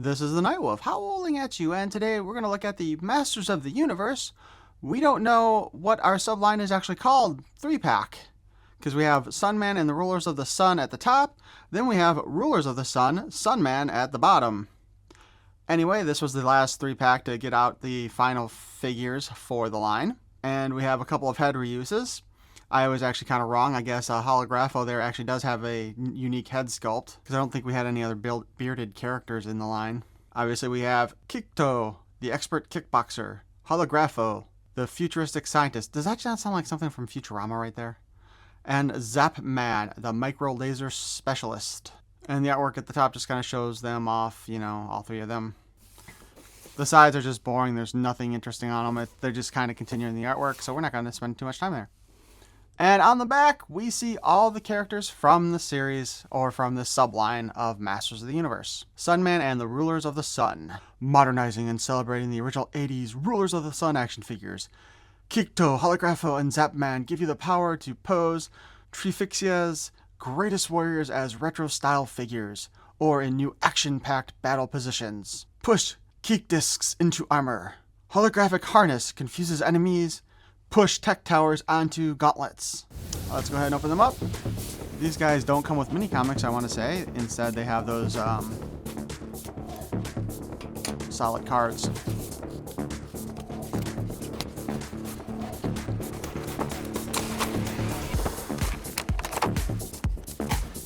This is the Nightwolf, howling at you, and today we're going to look at the Masters of the Universe. We don't know what our subline is actually called, 3-pack, because we have Sunman and the Rulers of the Sun at the top, then we have Rulers of the Sun, Sunman at the bottom. Anyway, this was the last 3-pack to get out the final figures for the line, and we have a couple of head reuses. I was actually kind of wrong. I guess Holographo there actually does have a unique head sculpt, because I don't think we had any other bearded characters in the line. Obviously, we have Kikto, the expert kickboxer. Holographo, the futuristic scientist. Does that not sound like something from Futurama right there? And Zap-Man, the micro laser specialist. And the artwork at the top just kind of shows them off, you know, all three of them. The sides are just boring. There's nothing interesting on them. They're just kind of continuing the artwork, so we're not going to spend too much time there. And on the back, we see all the characters from the series, or from the subline of Masters of the Universe. Sunman and the Rulers of the Sun. Modernizing and celebrating the original 80s Rulers of the Sun action figures. Kikto, Holographo and Zap-Man give you the power to pose Trifixia's greatest warriors as retro-style figures, or in new action-packed battle positions. Push Kik discs into armor. Holographic harness confuses enemies. Push tech towers onto gauntlets. Let's go ahead and open them up. These guys don't come with mini comics, I want to say. Instead, they have those solid cards.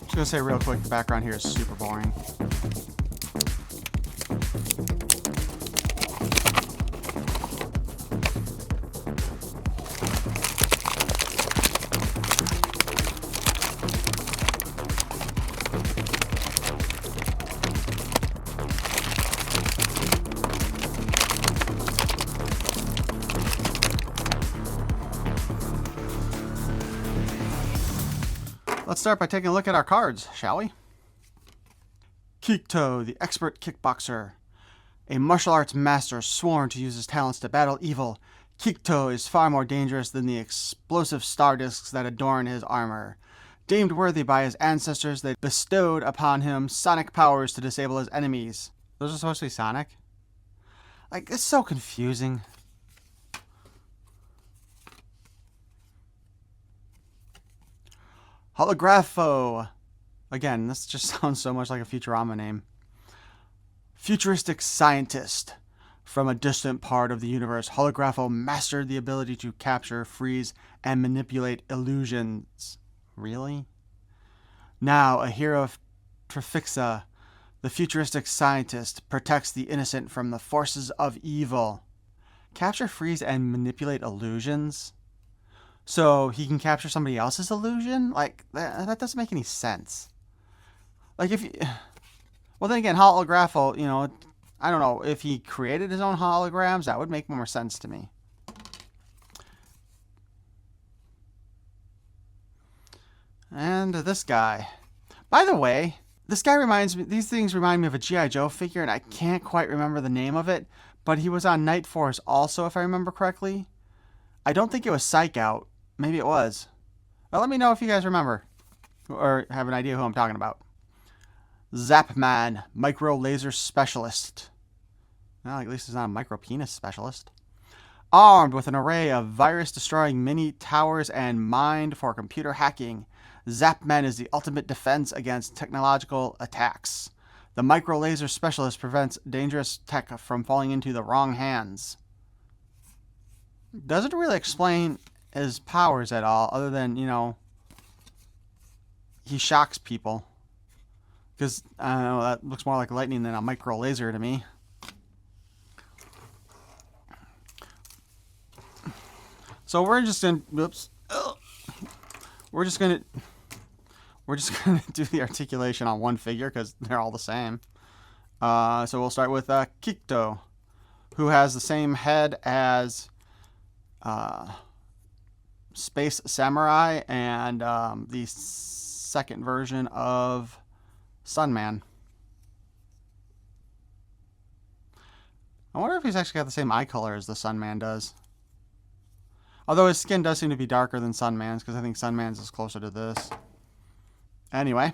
Just gonna say real quick, the background here is super boring. Let's start by taking a look at our cards, shall we? Kikto, the expert kickboxer. A martial arts master sworn to use his talents to battle evil, Kikto is far more dangerous than the explosive star discs that adorn his armor. Deemed worthy by his ancestors, they bestowed upon him sonic powers to disable his enemies. Those are supposed to be sonic? Like, it's so confusing. Holographo. Again, this just sounds so much like a Futurama name. Futuristic scientist. From a distant part of the universe, Holographo mastered the ability to capture, freeze, and manipulate illusions. Really? Now, a hero of Trifixia, the futuristic scientist protects the innocent from the forces of evil. Capture, freeze, and manipulate illusions? So he can capture somebody else's illusion? Like, that doesn't make any sense. Like, if you... Well, then again, Holographo, you know, I don't know. If he created his own holograms, that would make more sense to me. And this guy. By the way, this guy reminds me... These things remind me of a G.I. Joe figure, and I can't quite remember the name of it. But he was on Night Force also, if I remember correctly. I don't think it was Psych Out. Maybe it was. Well, let me know if you guys remember or have an idea who I'm talking about. ZapMan, micro laser specialist. Well, at least he's not a micro penis specialist. Armed with an array of virus-destroying mini towers and mined for computer hacking, ZapMan is the ultimate defense against technological attacks. The micro laser specialist prevents dangerous tech from falling into the wrong hands. Doesn't really explain his powers at all, other than, you know, he shocks people. Because, I don't know, that looks more like lightning than a micro laser to me. So we're just gonna, whoops, we're just gonna do the articulation on one figure because they're all the same. So we'll start with Kikto, who has the same head as Space Samurai and the second version of Sunman. I wonder if he's actually got the same eye color as the Sunman does. Although his skin does seem to be darker than Sunman's, because I think Sunman's is closer to this. Anyway,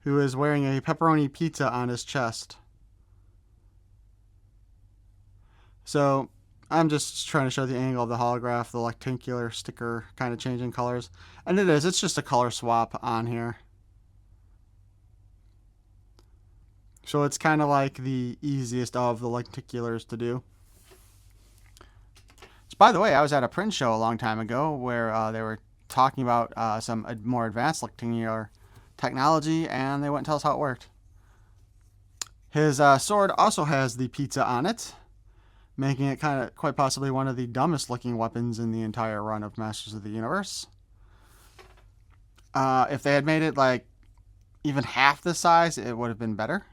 who is wearing a pepperoni pizza on his chest. So I'm just trying to show the angle of the holograph, the lenticular sticker kind of changing colors. And it is, it's just a color swap on here. So it's kind of like the easiest of the lenticulars to do. So by the way, I was at a print show a long time ago where they were talking about some more advanced lenticular technology, and they wouldn't tell us how it worked. His sword also has the pizza on it, making it kind of quite possibly one of the dumbest looking weapons in the entire run of Masters of the Universe. If they had made it like even half the size, it would have been better.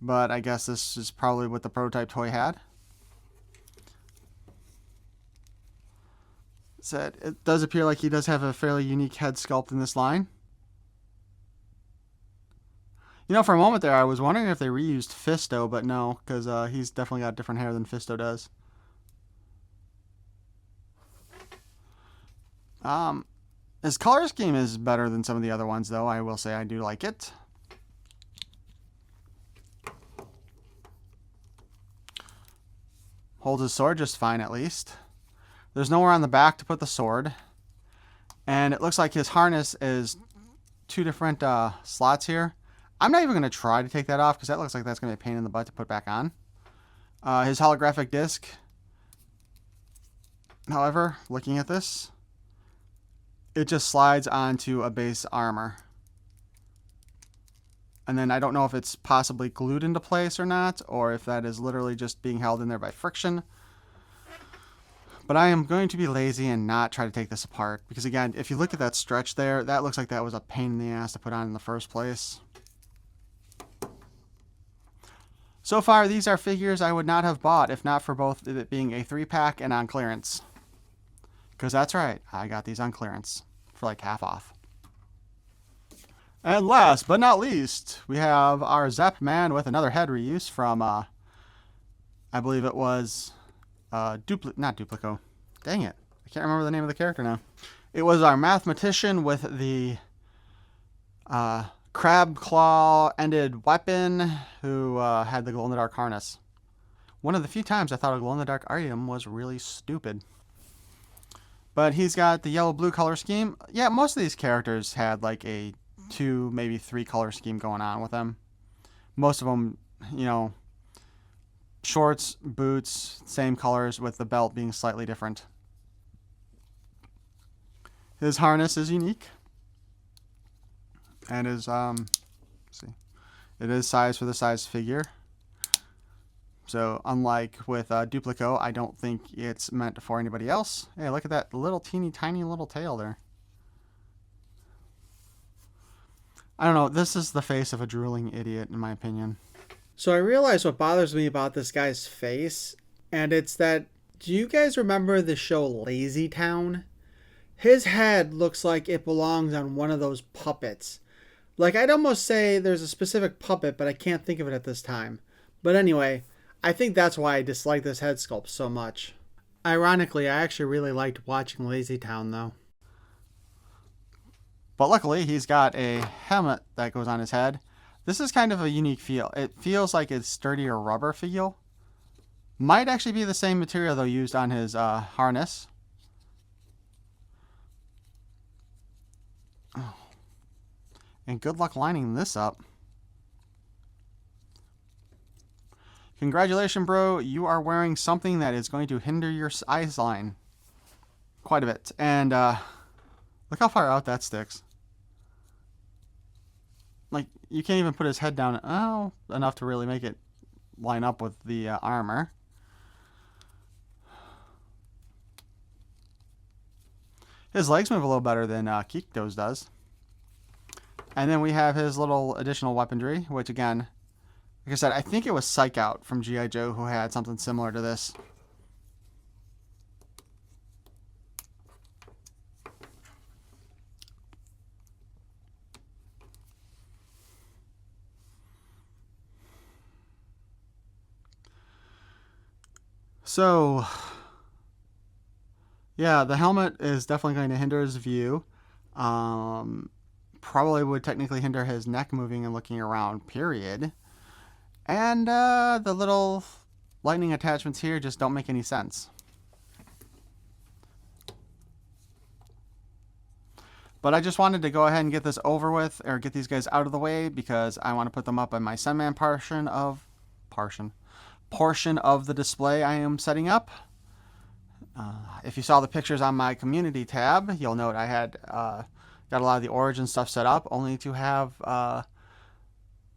But I guess this is probably what the prototype toy had. Said it does appear like he does have a fairly unique head sculpt in this line. You know, for a moment there, I was wondering if they reused Fisto, but no, because he's definitely got different hair than Fisto does. His color scheme is better than some of the other ones, though. I will say I do like it. Holds his sword just fine, at least. There's nowhere on the back to put the sword. And it looks like his harness is two different slots here. I'm not even going to try to take that off because that looks like that's going to be a pain in the butt to put back on. His holographic disc. However, looking at this, it just slides onto a base armor. And then I don't know if it's possibly glued into place or not, or if that is literally just being held in there by friction. But I am going to be lazy and not try to take this apart. Because again, if you look at that stretch there, that looks like that was a pain in the ass to put on in the first place. So far, these are figures I would not have bought if not for both it being a 3-pack and on clearance. Because that's right, I got these on clearance for like half off. And last but not least, we have our ZapMan with another head reuse from, I believe it was, not Duplico. Dang it. I can't remember the name of the character now. It was our mathematician with the crab claw-ended weapon who had the glow-in-the-dark harness. One of the few times I thought a glow-in-the-dark item was really stupid. But he's got the yellow-blue color scheme. Yeah, most of these characters had like a 2, maybe 3 color scheme going on with them. Most of them, you know, shorts, boots, same colors with the belt being slightly different. His harness is unique. And is, see, it is size for the size figure. So unlike with Duplico, I don't think it's meant for anybody else. Hey, look at that little teeny tiny little tail there. I don't know, this is the face of a drooling idiot in my opinion. So I realize what bothers me about this guy's face, and it's that, do you guys remember the show Lazy Town? His head looks like it belongs on one of those puppets. Like, I'd almost say there's a specific puppet, but I can't think of it at this time. But anyway, I think that's why I dislike this head sculpt so much. Ironically, I actually really liked watching Lazy Town, though. But luckily, he's got a helmet that goes on his head. This is kind of a unique feel. It feels like it's sturdier rubber feel. Might actually be the same material, though, used on his harness. Oh. And good luck lining this up. Congratulations, bro. You are wearing something that is going to hinder your eyes line quite a bit. And look how far out that sticks. Like, you can't even put his head down enough to really make it line up with the armor. His legs move a little better than Kikto's does. And then we have his little additional weaponry, which again, like I said, I think it was Psych Out from G.I. Joe who had something similar to this. So, yeah, the helmet is definitely going to hinder his view. probably would technically hinder his neck moving and looking around, period. And the little lightning attachments here just don't make any sense. But I just wanted to go ahead and get this over with, or get these guys out of the way, because I want to put them up in my Sunman portion of the display I am setting up. If you saw the pictures on my community tab, you'll note I had got a lot of the origin stuff set up, only to have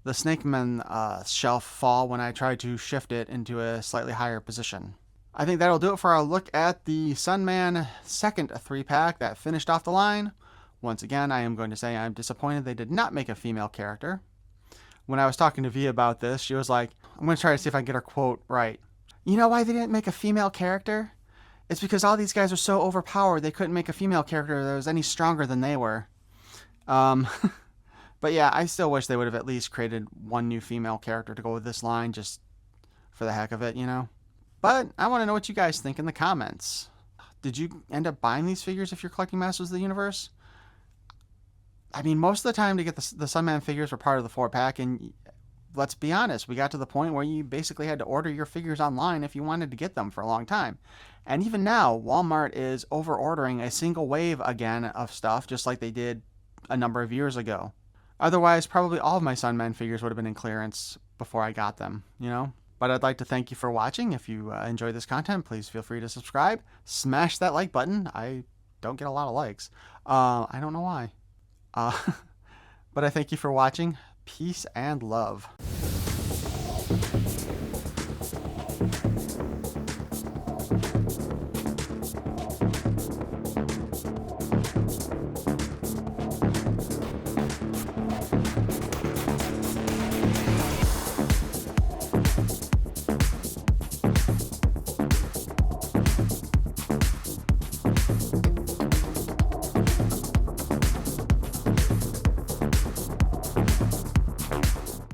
the Snakeman shelf fall when I tried to shift it into a slightly higher position. I think that'll do it for our look at the Sunman second 3-pack that finished off the line. Once again, I am going to say I'm disappointed they did not make a female character. When I was talking to V about this, she was like, I'm going to try to see if I can get her quote right. You know why they didn't make a female character? It's because all these guys are so overpowered, they couldn't make a female character that was any stronger than they were. But yeah, I still wish they would have at least created one new female character to go with this line, just for the heck of it, you know? But I want to know what you guys think in the comments. Did you end up buying these figures if you're collecting Masters of the Universe? I mean, most of the time to get the Sunman figures were part of the 4-pack, and let's be honest, we got to the point where you basically had to order your figures online if you wanted to get them for a long time. And even now, Walmart is over-ordering a single wave again of stuff, just like they did a number of years ago. Otherwise, probably all of my Sunman figures would have been in clearance before I got them, you know? But I'd like to thank you for watching. If you enjoy this content, please feel free to subscribe. Smash that like button. I don't get a lot of likes. I don't know why. But I thank you for watching. Peace and love.